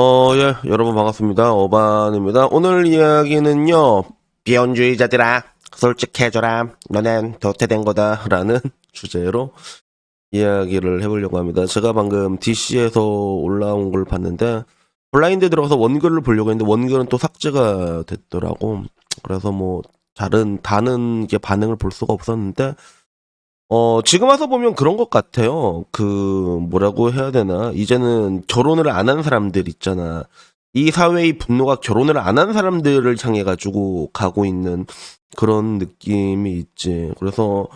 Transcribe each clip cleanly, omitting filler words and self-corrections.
예, 여러분 반갑습니다. 어반입니다. 오늘 이야기는요, 비혼주의자들아, 솔직해져라. 너넨 도태된 거다. 라는 주제로 이야기를 해보려고 합니다. 제가 방금 DC에서 올라온 걸 봤는데, 블라인드 들어가서 원글을 보려고 했는데, 원글은 또 삭제가 됐더라고. 그래서 뭐, 다른 게 반응을 볼 수가 없었는데, 지금 와서 보면 그런 것 같아요. 뭐라고 해야 되나. 이제는 결혼을 안 한 사람들 있잖아. 이 사회의 분노가 결혼을 안 한 사람들을 향해 가지고 가고 있는 그런 느낌이 있지. 그래서,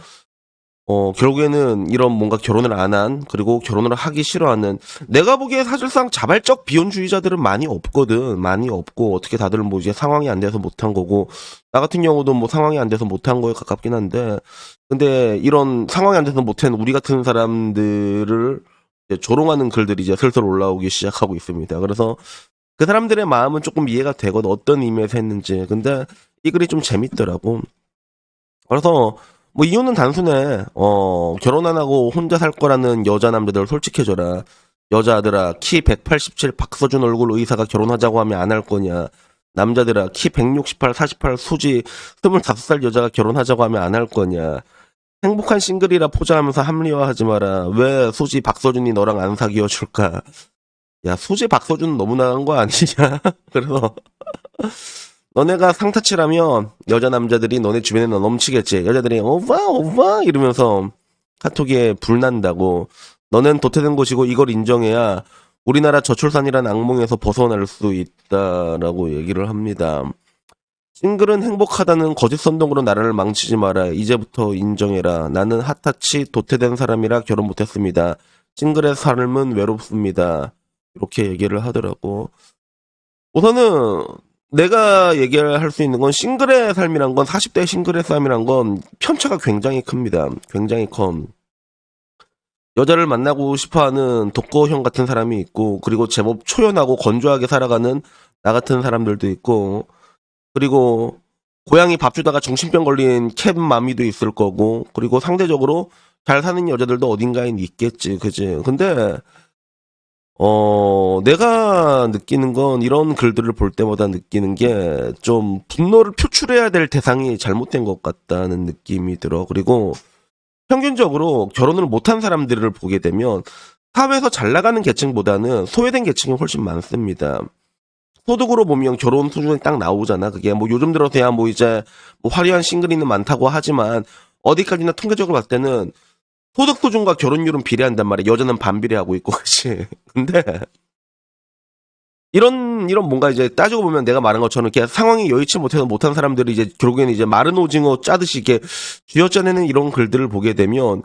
결국에는 이런 뭔가 결혼을 안 한, 그리고 결혼을 하기 싫어하는, 내가 보기에 사실상 자발적 비혼주의자들은 많이 없거든. 많이 없고, 어떻게 다들 뭐 이제 상황이 안 돼서 못한 거고, 나 같은 경우도 뭐 상황이 안 돼서 못한 거에 가깝긴 한데, 근데 이런 상황이 안 돼서 못한 우리 같은 사람들을 이제 조롱하는 글들이 이제 슬슬 올라오기 시작하고 있습니다. 그래서 그 사람들의 마음은 조금 이해가 되거든. 어떤 의미에서 했는지. 근데 이 글이 좀 재밌더라고. 그래서 뭐 이유는 단순해. 결혼 안 하고 혼자 살 거라는 여자 남자들 솔직해져라. 여자들아 키 187 박서준 얼굴 의사가 결혼하자고 하면 안 할 거냐. 남자들아 키 168 48 수지 25살 여자가 결혼하자고 하면 안 할 거냐. 행복한 싱글이라 포장하면서 합리화하지 마라. 왜 수지 박서준이 너랑 안 사귀어 줄까? 야 수지 박서준은 너무 나간 거 아니냐? 그래서 너네가 상타치라면 여자 남자들이 너네 주변에 넘치겠지. 여자들이 오빠 오빠 이러면서 카톡에 불난다고. 너넨 도태된 곳이고 이걸 인정해야 우리나라 저출산이란 악몽에서 벗어날 수 있다라고 얘기를 합니다. 싱글은 행복하다는 거짓 선동으로 나라를 망치지 마라. 이제부터 인정해라. 나는 핫타치 도태된 사람이라 결혼 못했습니다. 싱글의 삶은 외롭습니다. 이렇게 얘기를 하더라고. 우선은 내가 얘기할 수 있는 건 싱글의 삶이란 건 40대 싱글의 삶이란 건 편차가 굉장히 큽니다. 굉장히 커. 여자를 만나고 싶어하는 독거형 같은 사람이 있고 그리고 제법 초연하고 건조하게 살아가는 나 같은 사람들도 있고 그리고 고양이 밥 주다가 정신병 걸린 캣마미도 있을 거고 그리고 상대적으로 잘 사는 여자들도 어딘가에 있겠지 그지 근데 내가 느끼는 건 이런 글들을 볼 때마다 느끼는 게 좀 분노를 표출해야 될 대상이 잘못된 것 같다는 느낌이 들어. 그리고 평균적으로 결혼을 못한 사람들을 보게 되면 사회에서 잘 나가는 계층보다는 소외된 계층이 훨씬 많습니다. 소득으로 보면 결혼 수준이 딱 나오잖아. 그게 뭐 요즘 들어서야 뭐 이제 뭐 화려한 싱글이는 많다고 하지만 어디까지나 통계적으로 봤을 때는 소득 수준과 결혼율은 비례한단 말이야. 여자는 반비례하고 있고, 그치? 근데, 이런 뭔가 이제 따지고 보면 내가 말한 것처럼 이렇게 상황이 여의치 못해서 못한 사람들이 이제 결국에는 이제 마른 오징어 짜듯이 이렇게 쥐어짜내는 이런 글들을 보게 되면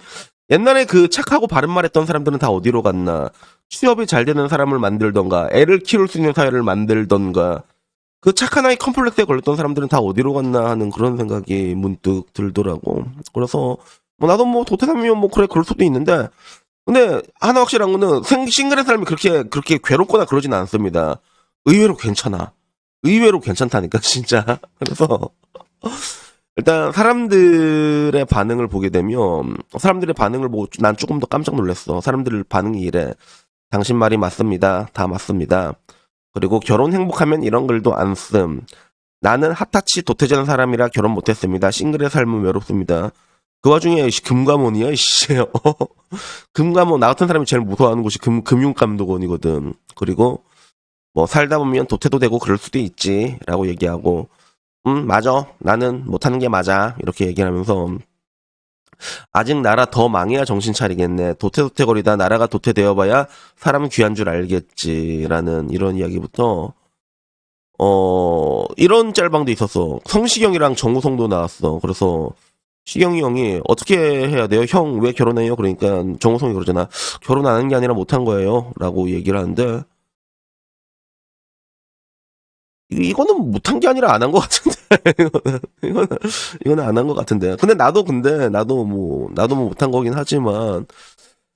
옛날에 그 착하고 바른 말 했던 사람들은 다 어디로 갔나. 취업이 잘 되는 사람을 만들던가, 애를 키울 수 있는 사회를 만들던가, 그 착한 아이 컴플렉스에 걸렸던 사람들은 다 어디로 갔나 하는 그런 생각이 문득 들더라고. 그래서 뭐 나도 뭐 도태남이면 뭐 그래 그럴 수도 있는데 근데 하나 확실한 거는 싱글의 삶이 그렇게 괴롭거나 그러진 않습니다. 의외로 괜찮아. 의외로 괜찮다니까 진짜. 그래서 일단 사람들의 반응을 보게 되면 사람들의 반응을 보고 난 조금 더 깜짝 놀랐어. 사람들 반응이 이래. 당신 말이 맞습니다. 다 맞습니다. 그리고 결혼 행복하면 이런 글도 안 씀. 나는 핫타치 도태전 사람이라 결혼 못했습니다. 싱글의 삶은 외롭습니다. 그 와중에 금감원이야, 씨. 금감원 나 같은 사람이 제일 무서워하는 곳이 금융감독원이거든. 그리고 뭐 살다 보면 도태도 되고 그럴 수도 있지라고 얘기하고, 맞아. 나는 못하는 게 맞아. 이렇게 얘기하면서 아직 나라 더 망해야 정신 차리겠네. 도태도태거리다 나라가 도태되어봐야 사람 귀한 줄 알겠지라는 이런 이야기부터 이런 짤방도 있었어. 성시경이랑 정우성도 나왔어. 그래서 시경이 형이 어떻게 해야 돼요? 형 왜 결혼해요? 그러니까 정우성이 그러잖아. 결혼 안 한 게 아니라 못한 거예요. 라고 얘기를 하는데 이거는 못한 게 아니라 안 한 것 같은데 이거는 안 한 것 같은데 나도 뭐 못한 거긴 하지만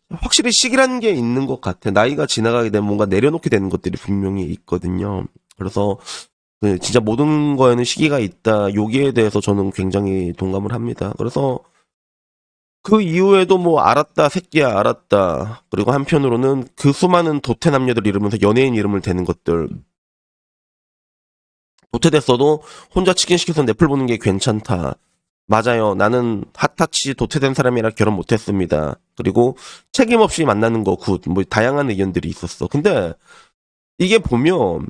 확실히 시기라는 게 있는 것 같아. 나이가 지나가게 되면 뭔가 내려놓게 되는 것들이 분명히 있거든요. 그래서 진짜 모든 거에는 시기가 있다. 여기에 대해서 저는 굉장히 동감을 합니다. 그래서 그 이후에도 뭐 알았다 새끼야 알았다. 그리고 한편으로는 그 수많은 도태 남녀들 이러면서 연예인 이름을 대는 것들. 도태됐어도 혼자 치킨 시켜서 넷플 보는 게 괜찮다. 맞아요. 나는 핫타치 도태된 사람이라 결혼 못했습니다. 그리고 책임 없이 만나는 거 굿. 뭐 다양한 의견들이 있었어. 근데 이게 보면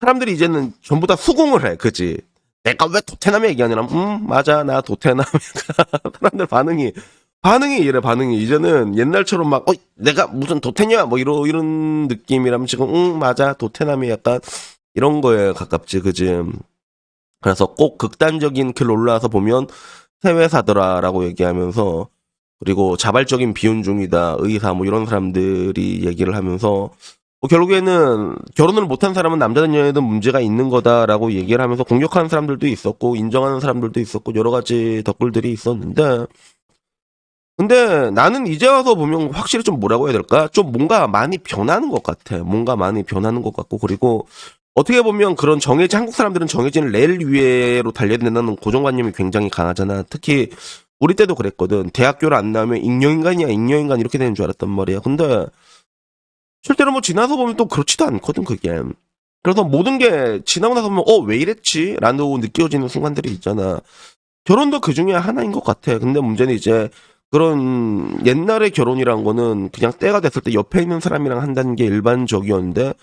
사람들이 이제는 전부 다 수긍을 해. 그지? 내가 왜 도태남이 얘기하냐? 맞아. 나 도태남. 사람들 반응이 이래, 반응이. 이제는 옛날처럼 막, 내가 무슨 도태냐? 뭐 이런 느낌이라면 지금, 맞아. 도태남이 약간 이런 거에 가깝지. 그지? 그래서 꼭 극단적인 글 올라와서 보면 해외사더라라고 얘기하면서 그리고 자발적인 비혼 중이다. 의사 뭐 이런 사람들이 얘기를 하면서 결국에는 결혼을 못한 사람은 남자든 여자든 문제가 있는 거다라고 얘기를 하면서 공격하는 사람들도 있었고 인정하는 사람들도 있었고 여러 가지 댓글들이 있었는데 근데 나는 이제 와서 보면 확실히 좀 뭐라고 해야 될까? 좀 뭔가 많이 변하는 것 같아. 뭔가 많이 변하는 것 같고 그리고 어떻게 보면 그런 정해진 한국 사람들은 정해진 레일 위에로 달려야 된다는 고정관념이 굉장히 강하잖아. 특히 우리 때도 그랬거든. 대학교를 안 나오면 잉여인간이야 잉여인간 이렇게 되는 줄 알았단 말이야. 근데 실제로 뭐 지나서 보면 또 그렇지도 않거든 그게. 그래서 모든 게 지나고 나서 보면 왜 이랬지? 라고 느껴지는 순간들이 있잖아. 결혼도 그 중에 하나인 것 같아. 근데 문제는 이제 그런 옛날의 결혼이란 거는 그냥 때가 됐을 때 옆에 있는 사람이랑 한다는 게 일반적이었는데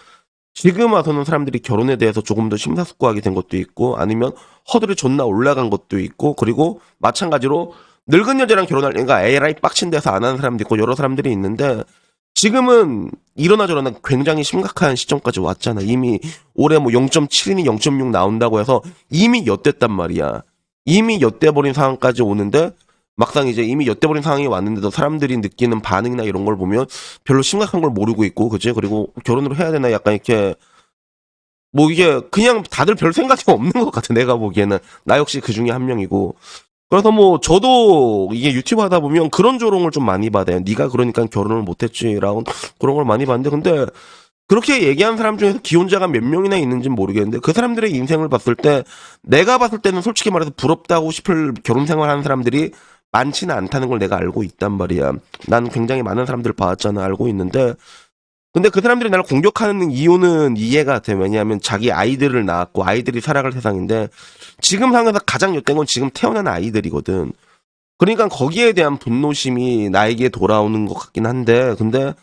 지금 와서는 사람들이 결혼에 대해서 조금 더 심사숙고하게 된 것도 있고 아니면 허들이 존나 올라간 것도 있고 그리고 마찬가지로 늙은 여자랑 결혼하려니까 에라이 빡친 데서 안 하는 사람도 있고 여러 사람들이 있는데 지금은 이러나 저러나 굉장히 심각한 시점까지 왔잖아. 이미 올해 뭐 0.7이니 0.6 나온다고 해서 이미 엿됐단 말이야. 이미 엿돼버린 상황까지 오는데 막상 이제 이미 엿돼버린 상황이 왔는데도 사람들이 느끼는 반응이나 이런 걸 보면 별로 심각한 걸 모르고 있고, 그치? 그리고 결혼을 해야 되나 약간 이렇게, 뭐 이게 그냥 다들 별 생각이 없는 것 같아, 내가 보기에는. 나 역시 그 중에 한 명이고. 그래서 뭐 저도 이게 유튜브 하다 보면 그런 조롱을 좀 많이 받아요. 네가 그러니까 결혼을 못했지라고 그런 걸 많이 받는데 근데 그렇게 얘기한 사람 중에서 기혼자가 몇 명이나 있는지는 모르겠는데 그 사람들의 인생을 봤을 때 내가 봤을 때는 솔직히 말해서 부럽다고 싶을 결혼 생활하는 사람들이 많지는 않다는 걸 내가 알고 있단 말이야. 난 굉장히 많은 사람들 봤잖아. 알고 있는데 근데 그 사람들이 나를 공격하는 이유는 이해가 돼. 왜냐하면 자기 아이들을 낳았고 아이들이 살아갈 세상인데 지금 상황에서 가장 엿된 건 지금 태어난 아이들이거든. 그러니까 거기에 대한 분노심이 나에게 돌아오는 것 같긴 한데 근데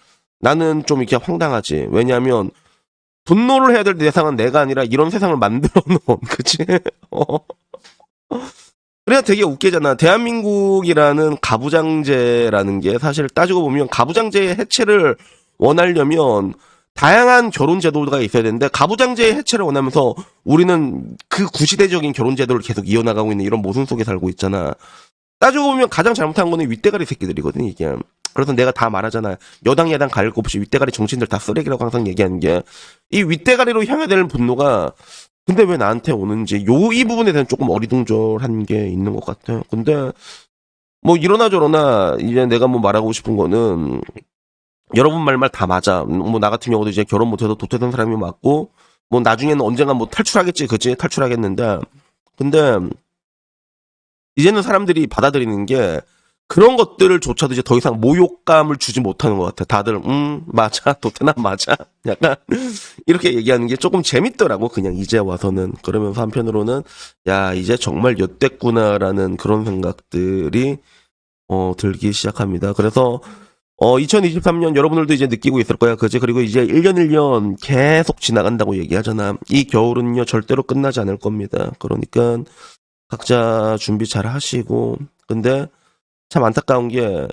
나는 좀 이렇게 황당하지. 왜냐하면 분노를 해야 될 대상은 내가 아니라 이런 세상을 만들어 놓은 그치? 그래야 되게 웃기잖아. 대한민국이라는 가부장제라는 게 사실 따지고 보면 가부장제의 해체를 원하려면 다양한 결혼 제도가 있어야 되는데 가부장제의 해체를 원하면서 우리는 그 구시대적인 결혼 제도를 계속 이어나가고 있는 이런 모순 속에 살고 있잖아. 따지고 보면 가장 잘못한 거는 윗대가리 새끼들이거든 이게. 그래서 내가 다 말하잖아. 여당 야당 가릴 거 없이 윗대가리 정치인들 다 쓰레기라고 항상 얘기하는 게 이 윗대가리로 향해야 되는 분노가 근데 왜 나한테 오는지 이 부분에 대한 조금 어리둥절한 게 있는 것 같아. 근데 뭐 이러나 저러나 이제 내가 뭐 말하고 싶은 거는 여러분 말말 다 맞아. 뭐 나 같은 경우도 이제 결혼 못해도 도태된 사람이 맞고 뭐 나중에는 언젠가 뭐 탈출하겠지 그치? 탈출하겠는데 근데 이제는 사람들이 받아들이는 게 그런 것들조차도 이제 더 이상 모욕감을 주지 못하는 것 같아. 다들 맞아 도태남 맞아 약간 이렇게 얘기하는 게 조금 재밌더라고. 그냥 이제 와서는 그러면서 한편으로는 야 이제 정말 엿됐구나라는 그런 생각들이 들기 시작합니다. 그래서 2023년 여러분들도 이제 느끼고 있을 거야. 그지? 그리고 이제 1년 1년 계속 지나간다고 얘기하잖아. 이 겨울은요 절대로 끝나지 않을 겁니다. 그러니까 각자 준비 잘 하시고 근데 참 안타까운 게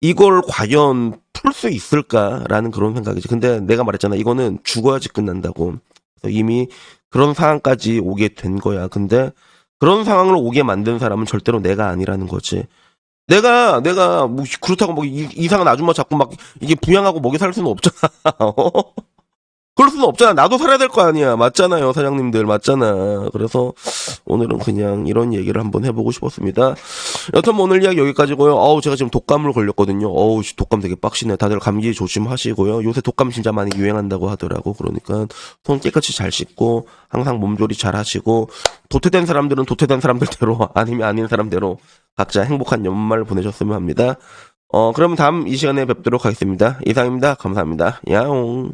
이걸 과연 풀 수 있을까라는 그런 생각이지. 근데 내가 말했잖아. 이거는 죽어야지 끝난다고. 그래서 이미 그런 상황까지 오게 된 거야. 근데 그런 상황을 오게 만든 사람은 절대로 내가 아니라는 거지. 내가 뭐 그렇다고 뭐 이상한 아줌마 자꾸 막 이게 부양하고 먹여 살 수는 없잖아. 그럴 수는 없잖아. 나도 살아야 될 거 아니야. 맞잖아요, 사장님들. 맞잖아. 그래서 오늘은 그냥 이런 얘기를 한번 해보고 싶었습니다. 여튼 뭐 오늘 이야기 여기까지고요. 제가 지금 독감을 걸렸거든요. 독감 되게 빡시네. 다들 감기 조심하시고요. 요새 독감 진짜 많이 유행한다고 하더라고. 그러니까 손 깨끗이 잘 씻고 항상 몸조리 잘 하시고 도태된 사람들은 도태된 사람들대로 아니면 아닌 사람대로 각자 행복한 연말 보내셨으면 합니다. 그러면 다음 이 시간에 뵙도록 하겠습니다. 이상입니다. 감사합니다. 야옹.